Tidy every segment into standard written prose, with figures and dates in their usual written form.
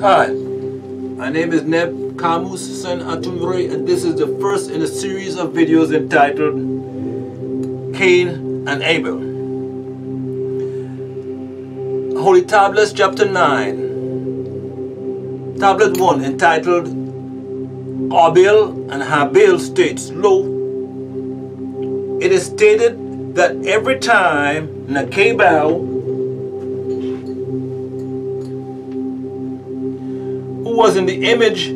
Hi, my name is Neb Camus Sen Atumbre, and this is the first in a series of videos entitled Cain and Abel. Holy Tablets, chapter 9, tablet 1, entitled Abel and Habil, states, Lo, it is stated that every time Nakabal, who was in the image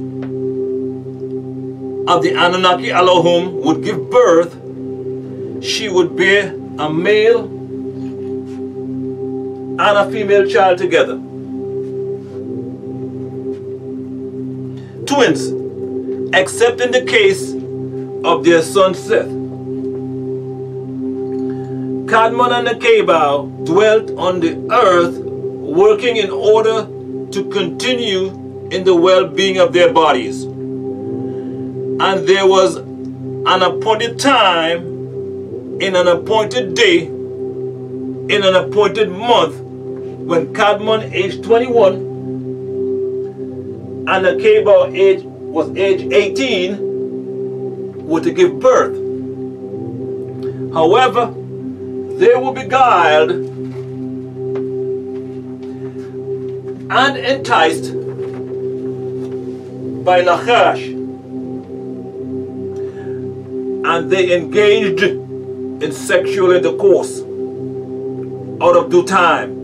of the Anunnaki Elohim, would give birth, she would bear a male and a female child together. Twins, except in the case of their son Seth. Cadmon and Nakabal dwelt on the earth, working in order to continue in the well-being of their bodies. And there was an appointed time, in an appointed day, in an appointed month, when Cadmon, aged 21, and Nakabal was age 18, were to give birth. However, they were beguiled and enticed by Nachash, and they engaged in sexual intercourse out of due time.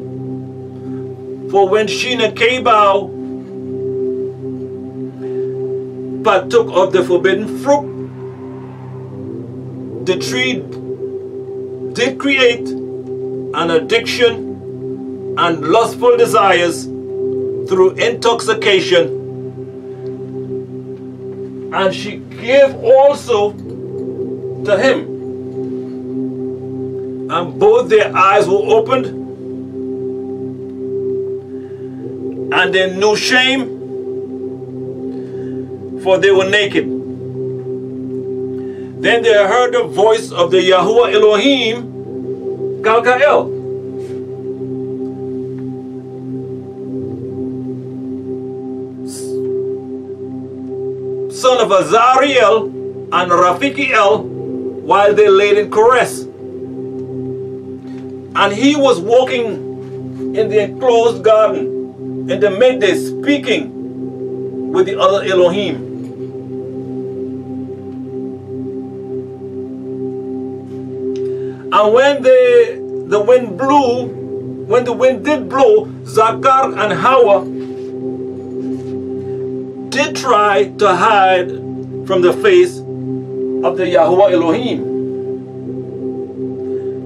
For when she, Nakabal, partook of the forbidden fruit, the tree did create an addiction and lustful desires through intoxication, and she gave also to him, and both their eyes were opened, and they knew shame, for they were naked. Then they heard the voice of the Yahuwah Elohim, Kalkael, son of Azariel and Raphikiel, while they laid in caress. And he was walking in the enclosed garden in the midday, speaking with the other Elohim. And when the wind did blow, Zakar and Hawa did try to hide from the face of the Yahuwah Elohim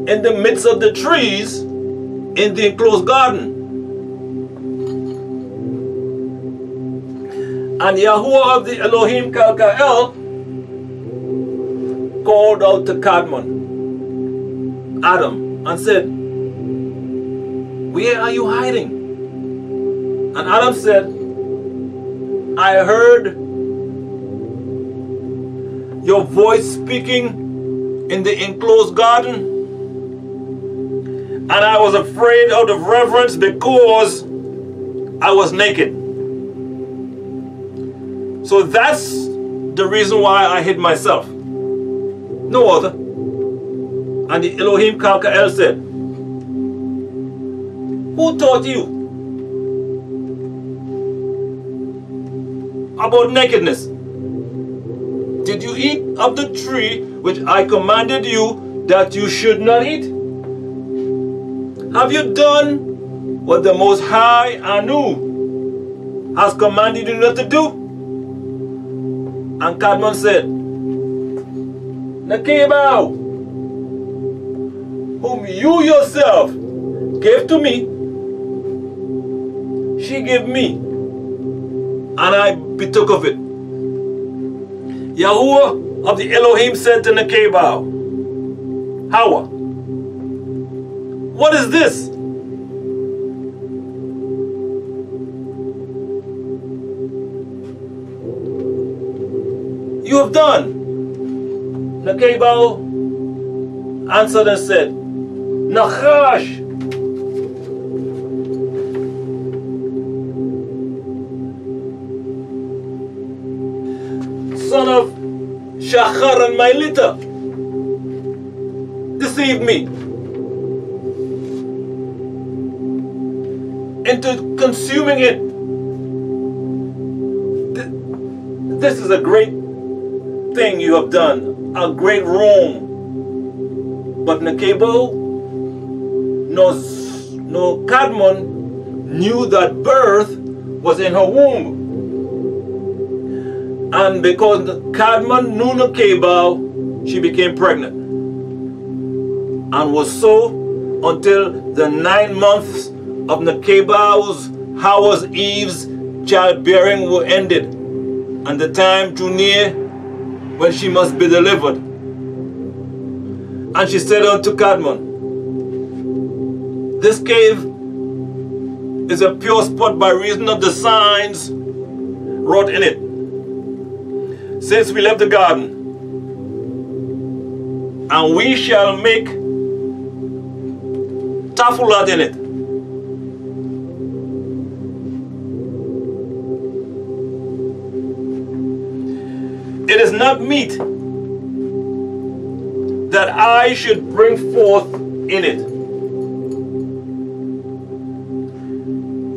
in the midst of the trees in the enclosed garden. And Yahuwah of the Elohim Kalkael called out to Cadmon, Adam, and said, "Where are you hiding?" And Adam said, "I heard your voice speaking in the enclosed garden, and I was afraid out of reverence because I was naked. So that's the reason why I hid myself. No other." And the Elohim Kalkael said, "Who taught you about nakedness? Did you eat of the tree which I commanded you that you should not eat? Have you done what the Most High Anu has commanded you not to do?" And Cadmon said, "Nakabal, whom you yourself gave to me, she gave me, and I betook of it." Yahuwah of the Elohim said to Nakabal, "Hawa, what is this?" "You have done." Nakabal answered and said, "Nachash son of Shachar and Mailita, deceived me into consuming it. This is a great thing you have done, a great wrong. But Nekebel, no Kadmon knew that birth was in her womb. And because Kadmon knew Nekebel, she became pregnant. And was so until the 9 months of Nekebel's, Hawa's, Eve's childbearing were ended, and the time drew near when she must be delivered. And she said unto Kadmon, this cave is a pure spot by reason of the signs wrought in it, since we left the garden, and we shall make tafulat in it. It is not meet that I should bring forth in it.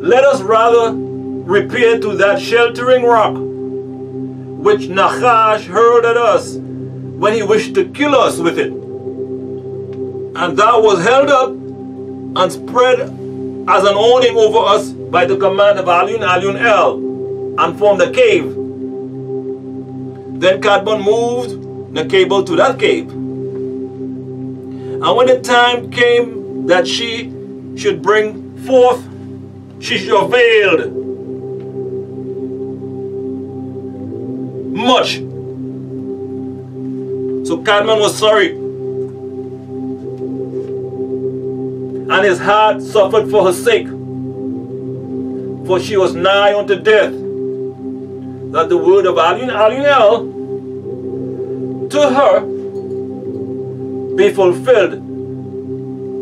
Let us rather repair to that sheltering rock which Nachash hurled at us when he wished to kill us with it. And that was held up and spread as an awning over us by the command of Alun El, and formed a cave. Then Kadmon moved Nekebel to that cave. And when the time came that she should bring forth, she travailed much. So Kadmon was sorry, and his heart suffered for her sake, for she was nigh unto death, that the word of Alun El to her be fulfilled.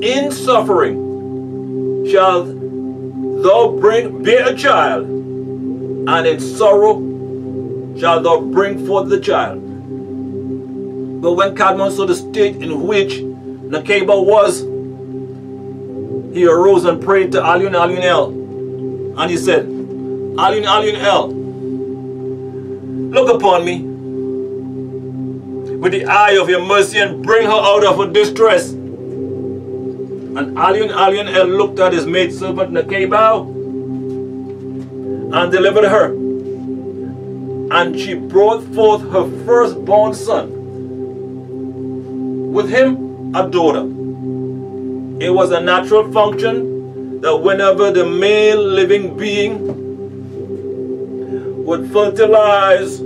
In suffering shall thou bear a child, and in sorrow shalt thou bring forth the child. But when Kadmon saw the state in which Nekebel was, he arose and prayed to Alun El, and he said, Alun El, look upon me with the eye of your mercy and bring her out of her distress. And Alun El looked at his maidservant Nekebel and delivered her. And she brought forth her firstborn son, with him a daughter. It was a natural function that whenever the male living being would fertilize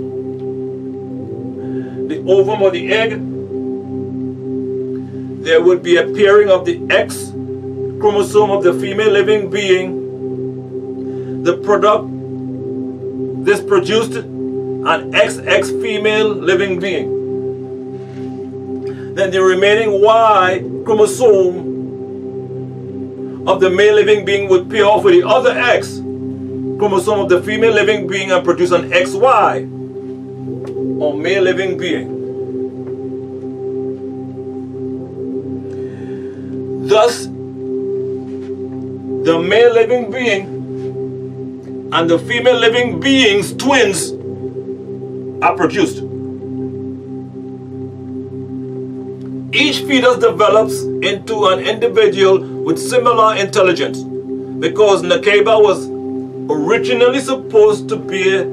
the ovum or the egg, there would be a pairing of the X chromosome of the female living being. The product, this produced an XX female living being. Then the remaining Y chromosome of the male living being would pair off with the other X chromosome of the female living being and produce an XY, or male living being. Thus, the male living being and the female living being's twins are produced. Each fetus develops into an individual with similar intelligence, because Nekebel was originally supposed to bear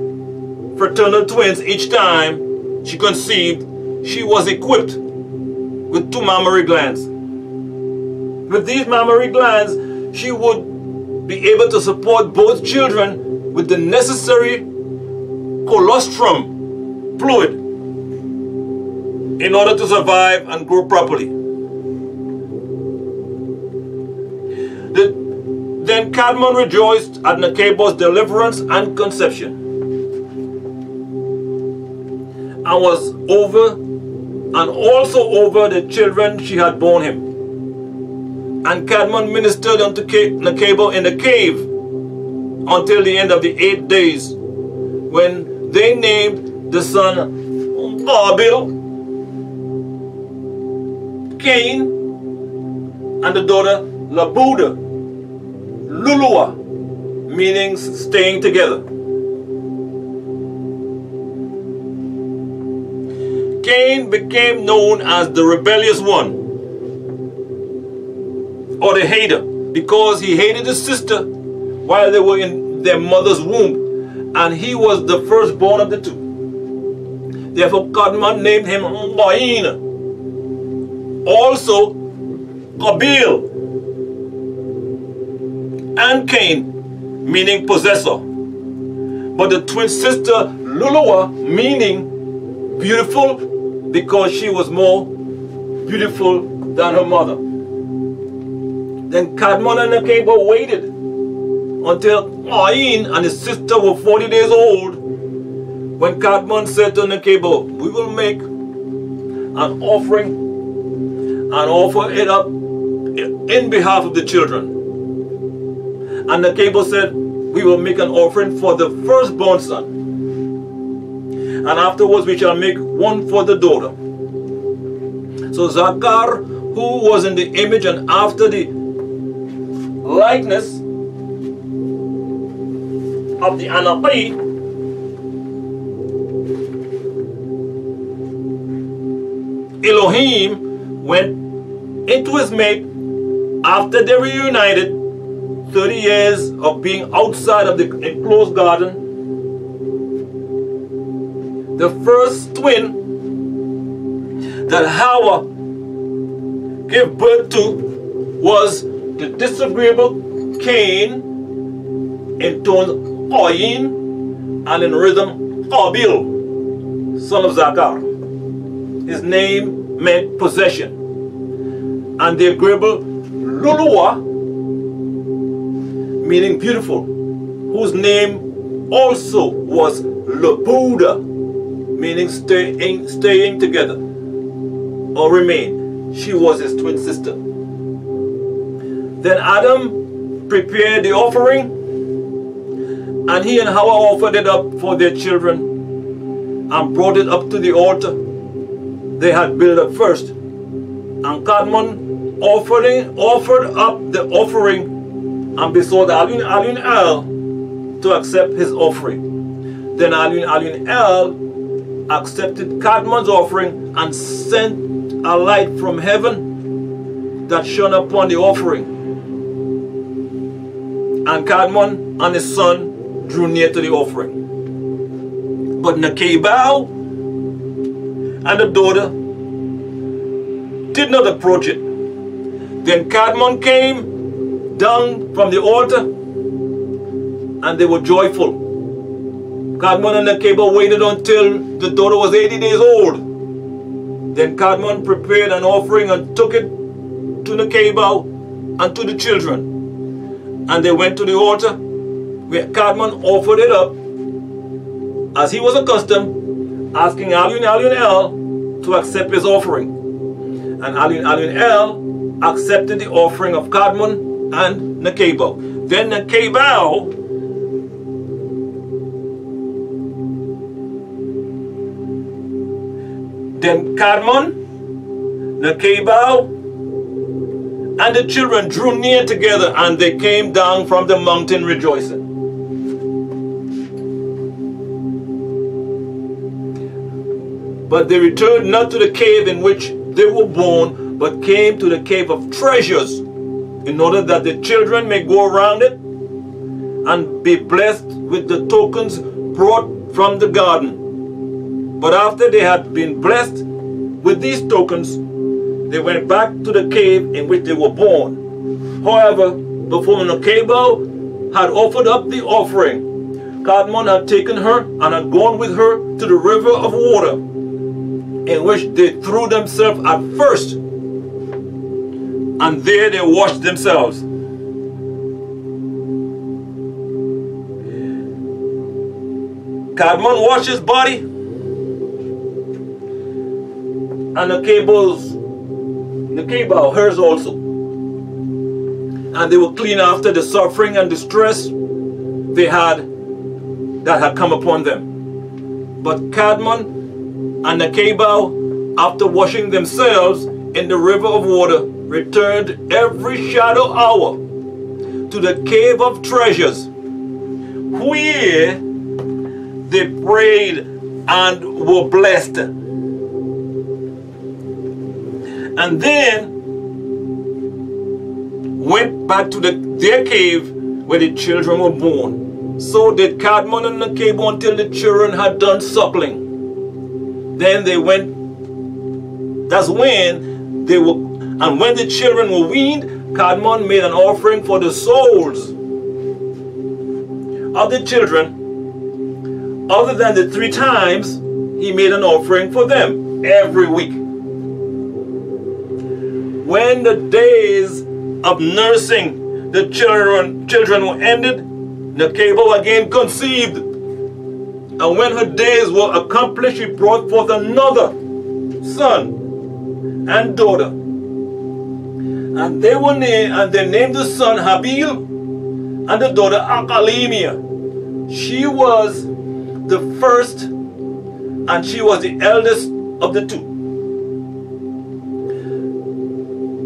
fraternal twins. Each time she conceived, she was equipped with 2 mammary glands. With these mammary glands, she would be able to support both children with the necessary colostrum fluid in order to survive and grow properly. Then Kadmon rejoiced at Nekebel's deliverance and conception, and was over and also over the children she had borne him. And Kadmon ministered unto Nekebel in the cave until the end of the 8 days, when they named the son Abil, Cain, and the daughter Labuda, Lulua, meaning staying together. Cain became known as the rebellious one, or the hater, because he hated his sister while they were in their mother's womb, and he was the firstborn of the two. Therefore God named him Cain. Also Abil and Cain, meaning possessor, but the twin sister Lulua, meaning beautiful, because she was more beautiful than her mother. Then Kadmon and Nekeba waited until Cain and his sister were 40 days old, when Kadmon said to Nekeba, we will make an offering and offer it up in behalf of the children. And Nekeba said, we will make an offering for the firstborn son, and afterwards we shall make one for the daughter. So Zakar, who was in the image and after the likeness of the Anaqi, Elohim, went into his mate after they reunited 30 years of being outside of the enclosed garden. The first twin that Hawa gave birth to was the disagreeable Cain, in tone Cain, and in rhythm Abil, son of Zakar. His name meant possession. And the agreeable Lulua, meaning beautiful, whose name also was Labuda, meaning staying together or remain. She was his twin sister. Then Adam prepared the offering, and he and Hawa offered it up for their children and brought it up to the altar they had built up first. And Kadmon offered up the offering and besought Alun El to accept his offering. Then Alun El accepted Kadmon's offering and sent a light from heaven that shone upon the offering. And Kadmon and his son drew near to the offering. But Nekeba and the daughter did not approach it. Then Kadmon came down from the altar, and they were joyful. Kadmon and Nekeba waited until the daughter was 80 days old. Then Kadmon prepared an offering and took it to Nekeba and to the children. And they went to the altar, where Kadmon offered it up, as he was accustomed, asking Alun El to accept his offering. And Alun El accepted the offering of Kadmon and Nekeba. Then Nekeba Kadmon, Nekeba, and the children drew near together, and they came down from the mountain rejoicing. But they returned not to the cave in which they were born, but came to the cave of treasures, in order that the children may go around it and be blessed with the tokens brought from the garden. But after they had been blessed with these tokens, they went back to the cave in which they were born. However, before Nekeba had offered up the offering, Kadmon had taken her and had gone with her to the river of water, in which they threw themselves at first, and there they washed themselves. Kadmon washed his body, and Nekeba hers also. And they were clean after the suffering and distress that had come upon them. But Kadmon And the Cabal, after washing themselves in the river of water, returned every shadow hour to the cave of treasures, where they prayed and were blessed. And then went back to their cave where the children were born. So did Cadmon and Nekeba until the children had done suckling. Then they went, that's when they were, and when the children were weaned, Cadmon made an offering for the souls of the children, other than the 3 times he made an offering for them every week. When the days of nursing the children were ended, Nekeba again conceived. And when her days were accomplished, she brought forth another son and daughter. And they were named, and they named the son Habil and the daughter Achalimia. She was the first, and she was the eldest of the 2.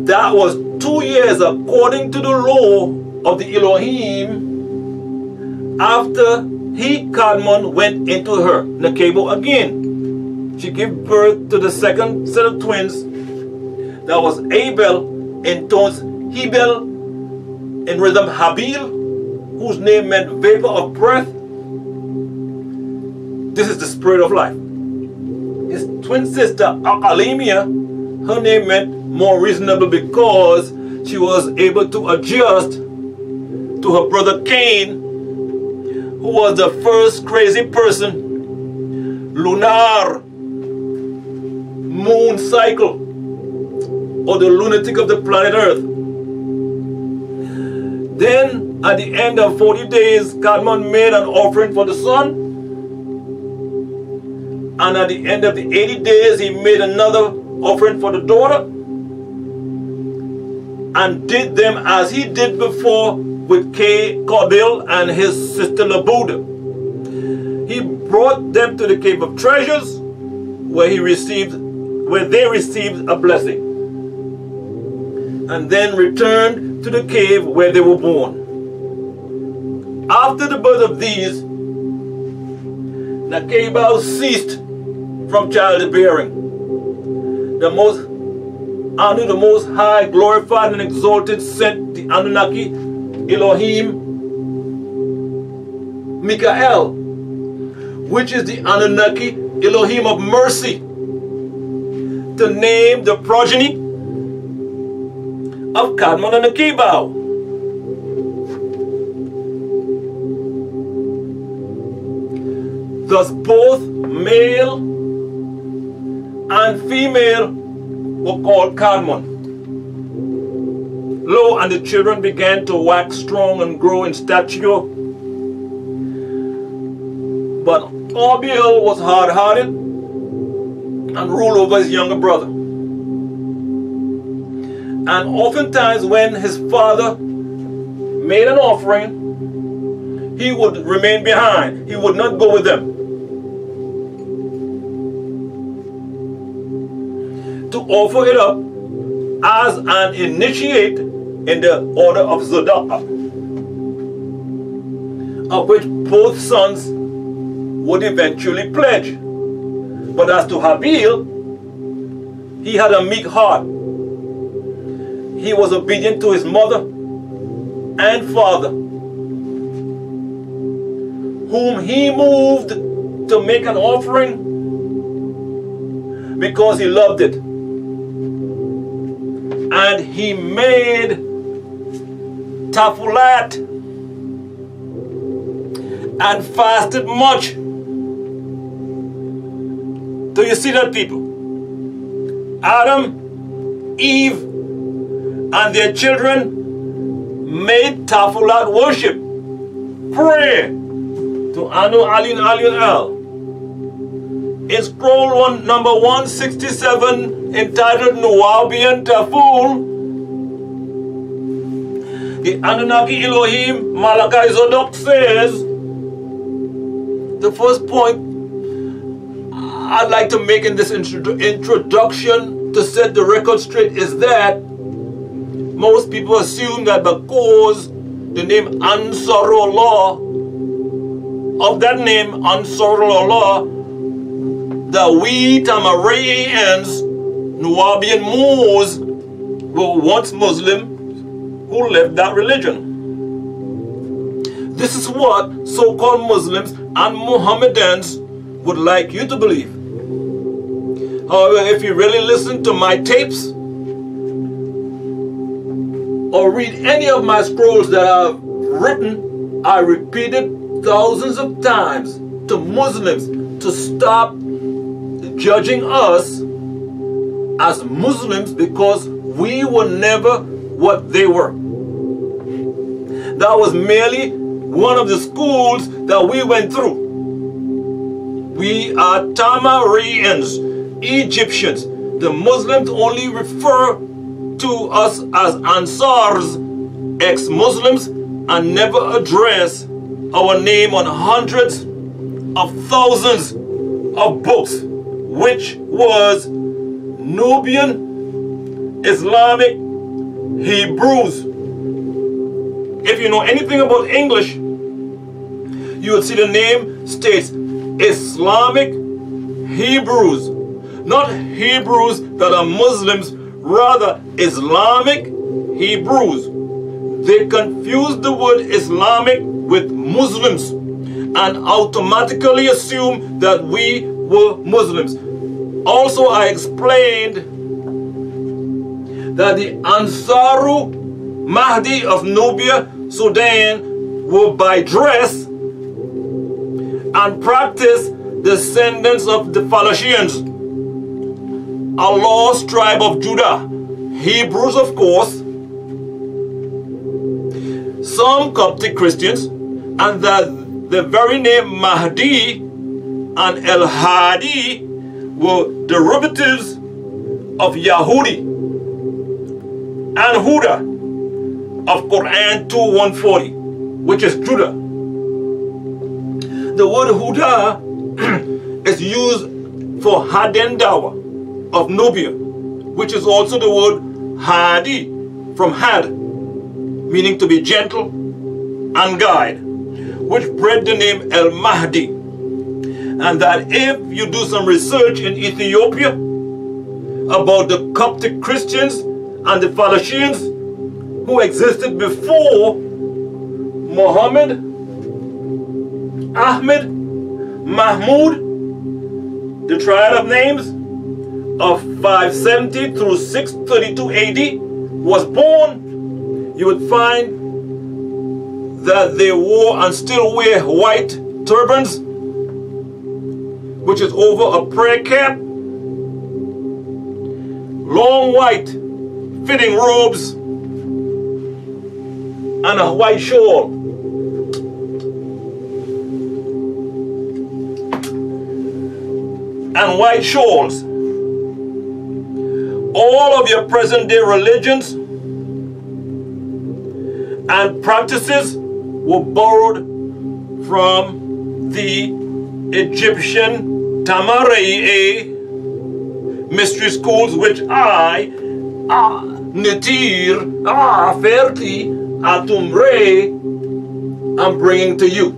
That was 2 years according to the law of the Elohim after Cadmon went into her, Nekeba again. She gave birth to the second set of twins. That was Abel in tones Hebel, in rhythm Habil, whose name meant vapor of breath. This is the spirit of life. His twin sister Achalimia, her name meant more reasonable because she was able to adjust to her brother Cain, who was the first crazy person, lunar moon cycle, or the lunatic of the planet Earth. Then at the end of 40 days, Cadmon made an offering for the son. And at the end of the 80 days, he made another offering for the daughter. And did them as he did before with Cabil and his sister Labuda. He brought them to the cave of treasures, where they received a blessing, and then returned to the cave where they were born. After the birth of these, Nekeba ceased from childbearing. The Most High glorified and exalted sent the Anunnaki Elohim Mikael, which is the Anunnaki Elohim of mercy, to name the progeny of Cadmon and Nekeba. Thus both male and female were called Cadmon. Lo, and the children began to wax strong and grow in stature. But Abiel was hard-hearted and ruled over his younger brother. And oftentimes when his father made an offering, he would remain behind. He would not go with them. To offer it up as an initiate in the order of Zodaka, of which both sons would eventually pledge. But as to Habil, he had a meek heart. He was obedient to his mother and father, whom he moved to make an offering because he loved it. And he made tafulat and fasted much. Do you see that, people? Adam, Eve, and their children made tafulat worship, prayer to Anu Alin Alin El. In scroll number 167, entitled Nuwabian Taful, the Anunnaki Elohim Malachi Zodok says, the first point, I'd like to make in this introduction to set the record straight is that most people assume that because the name Ansarullah, of that name Ansarullah, that we Tamarayans, Nubian Moors, were once Muslim who left that religion. This is what so-called Muslims and Mohammedans would like you to believe. However, if you really listen to my tapes or read any of my scrolls that I've written, I repeated thousands of times to Muslims to stop judging us as Muslims because we were never what they were. That was merely one of the schools that we went through. We are Tamarayans, Egyptians. The Muslims only refer to us as Ansars, ex-Muslims, and never address our name on hundreds of thousands of books, which was Nubian, Islamic, Hebrews. If you know anything about English, you would see the name states Islamic Hebrews, not Hebrews that are Muslims, rather Islamic Hebrews. They confused the word Islamic with Muslims and automatically assumed that we were Muslims. Also, I explained that the Ansaru Mahdi of Nubia, Sudan, were by dress and practice descendants of the Phalashians, a lost tribe of Judah, Hebrews of course, some Coptic Christians, and that the very name Mahdi and El-Hadi were derivatives of Yahudi and Huda of Quran 2:140, which is Judah. The word Huda is used for Hadendawa of Nubia, which is also the word Hadi from Had, meaning to be gentle and guide, which bred the name El Mahdi. And that if you do some research in Ethiopia about the Coptic Christians and the Phalashians who existed before Muhammad, Ahmed, Mahmud, the triad of names of 570 through 632 AD was born, you would find that they wore and still wear white turbans, which is over a prayer cap, long white fitting robes, and a white shawl. And white shawls. All of your present day religions and practices were borrowed from the Egyptian Tamarayy mystery schools, which I, Natir, Ferti, Atumre, am bringing to you.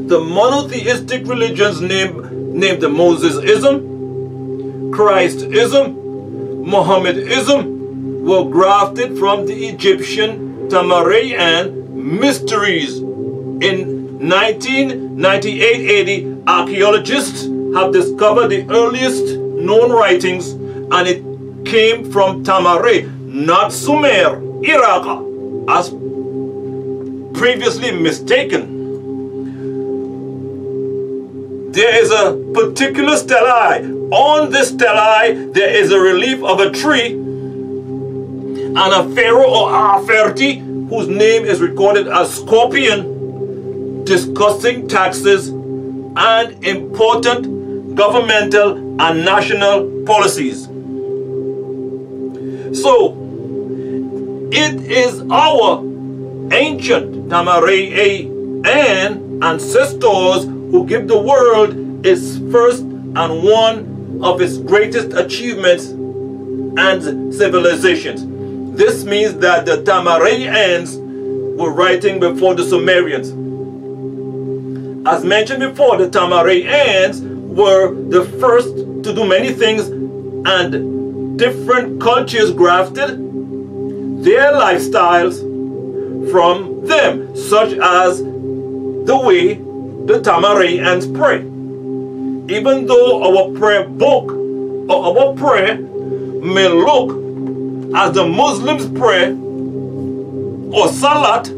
The monotheistic religions named the Mosesism, Christism, Mohammedism were grafted from the Egyptian Tamarayyan mysteries. In 1998 AD, archaeologists have discovered the earliest known writings, and it came from Tamaray, not Sumer, Iraq, as previously mistaken. There is a particular stelae. On this stelae, there is a relief of a tree and a pharaoh or Aferti, whose name is recorded as Scorpion, discussing taxes and important governmental and national policies. So, it is our ancient Tamarayy and ancestors who give the world its first and one of its greatest achievements and civilizations. This means that the Tamaraeans were writing before the Sumerians. As mentioned before, the Tamaraeans were the first to do many things, and different cultures grafted their lifestyles from them, such as the way the Tamaraeans pray. Even though our prayer book or our prayer may look as the Muslims pray or Salat,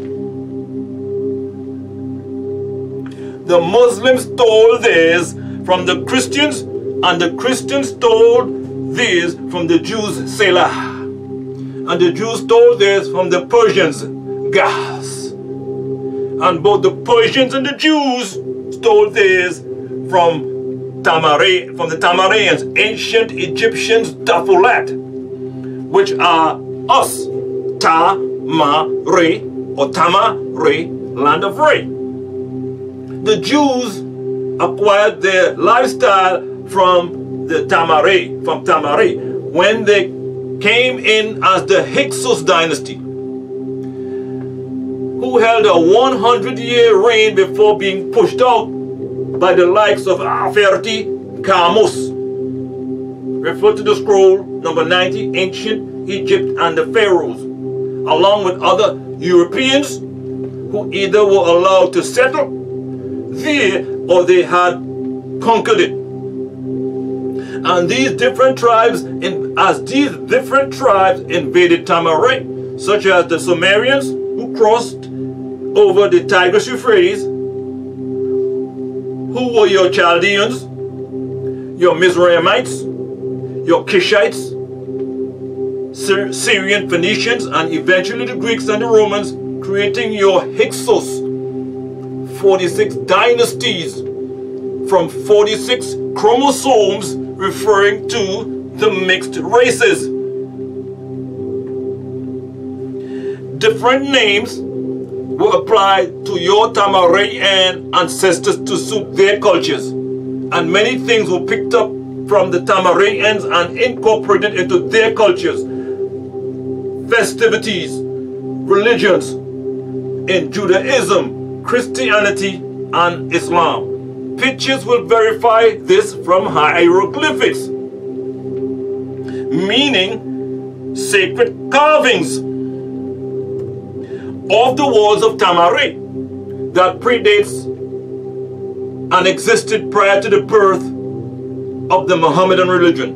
the Muslims stole theirs from the Christians, and the Christians stole theirs from the Jews, Selah, and the Jews stole theirs from the Persians, Gas, and both the Persians and the Jews stole theirs from the Tamaraeans, ancient Egyptians, Tafulat, which are us, Ta-ma-re, or Tama-re, land of Re. The Jews acquired their lifestyle from the Tamare, when they came in as the Hyksos dynasty, who held a 100-year reign before being pushed out by the likes of Aferti Kamus. Refer to the scroll number 90, Ancient Egypt and the Pharaohs, along with other Europeans who either were allowed to settle there or they had conquered it. And these different tribes, invaded Tamarae, such as the Sumerians, who crossed over the Tigris Euphrates, who were your Chaldeans, your Mizraimites, your Kishites, Syrian Phoenicians, and eventually the Greeks and the Romans, creating your Hyksos, 46 dynasties from 46 chromosomes, referring to the mixed races. Different names were applied to your Tamaraean ancestors to suit their cultures, and many things were picked up from the Tamaraeans and incorporated into their cultures, festivities, religions in Judaism, Christianity, and Islam. Pictures will verify this from hieroglyphics, meaning sacred carvings of the walls of Tamarae that predates and existed prior to the birth of the Mohammedan religion.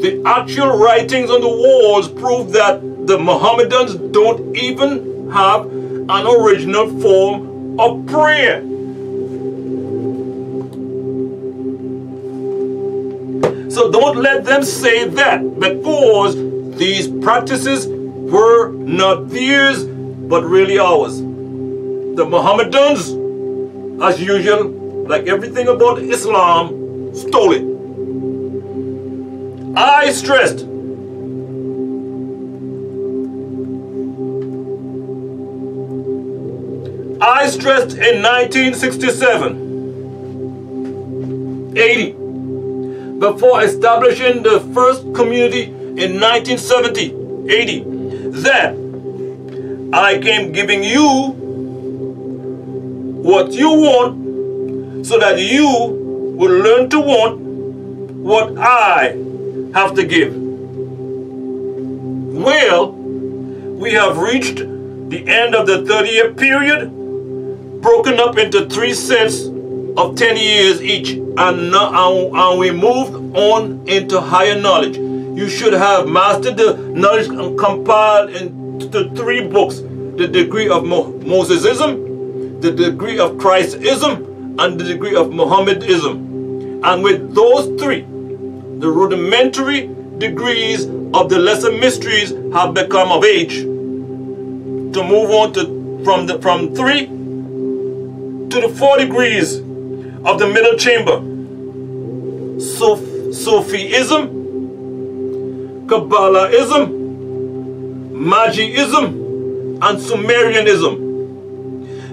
The actual writings on the walls prove that the Mohammedans don't even have an original form of prayer. So don't let them say that, because these practices were not theirs, but really ours. The Mohammedans, as usual, like everything about Islam, stole it. I stressed in 1967, 80, before establishing the first community in 1970, 80, that I came giving you what you want so that you will learn to want what I have to give. Well, we have reached the end of the 30-year period, broken up into 3 sets of 10 years each, and we moved on into higher knowledge. You should have mastered the knowledge and compiled into 3 books: the degree of Mosesism, the degree of Christism, and the degree of Mohammedism. And with those 3, the rudimentary degrees of the lesser mysteries have become of age to move on to from 3 to the 4 degrees of the middle chamber: Sufism, Kabbalahism, Magiism, and Sumerianism.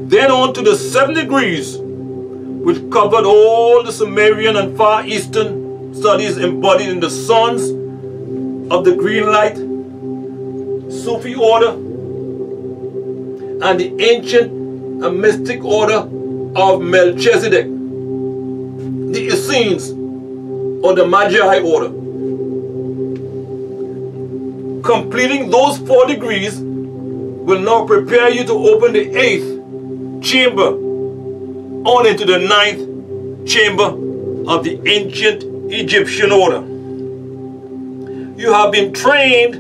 Then on to the 7 degrees, which covered all the Sumerian and Far Eastern studies embodied in the Sons of the Green Light, Sufi order, and the ancient and mystic order of Melchizedek, the Essenes, or the Magi order. Completing those 4 degrees will now prepare you to open the 8th chamber on into the 9th chamber of the ancient Egyptian order. You have been trained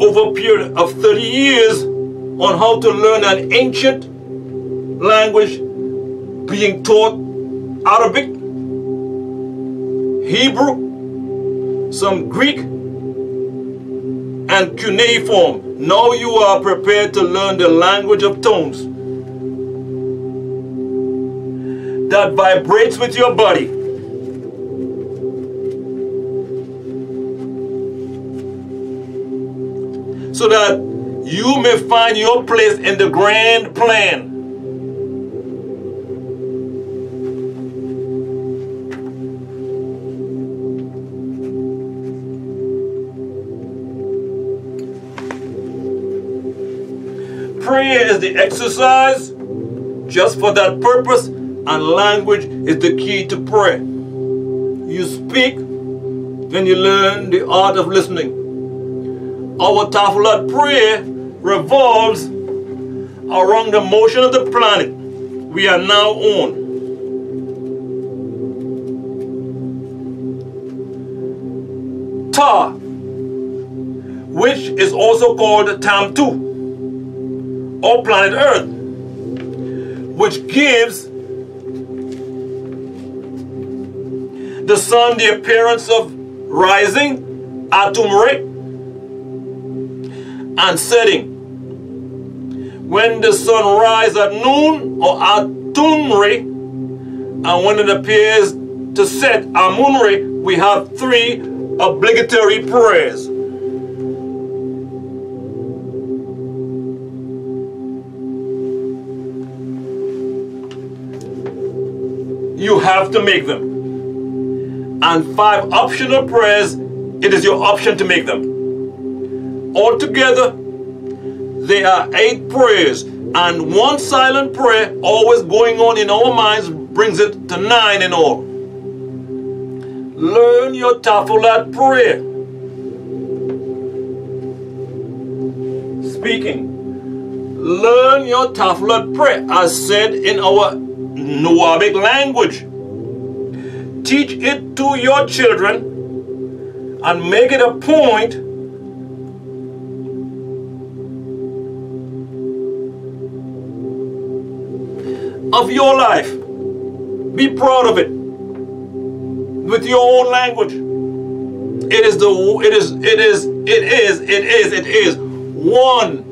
over a period of 30 years on how to learn an ancient language, being taught Arabic, Hebrew, some Greek, and cuneiform. Now you are prepared to learn the language of tones that vibrates with your body. So that you may find your place in the grand plan. Prayer is the exercise just for that purpose, and language is the key to prayer. You speak, then you learn the art of listening. Our Tafilat prayer revolves around the motion of the planet we are now on. Ta, which is also called Tamtu, or planet Earth, which gives the sun the appearance of rising, Atumre, and setting. When the sun rises at noon, or Atumre, and when it appears to set, Amunre, we have 3 obligatory prayers. You have to make them. And 5 optional prayers, it is your option to make them. Altogether, there are 8 prayers, and 1 silent prayer always going on in our minds brings it to 9 in all. Learn your Tafilat prayer. Speaking. Learn your Tafilat prayer as said in our Nuwabic language. Teach it to your children and make it a point of your life. Be proud of it with your own language. It is one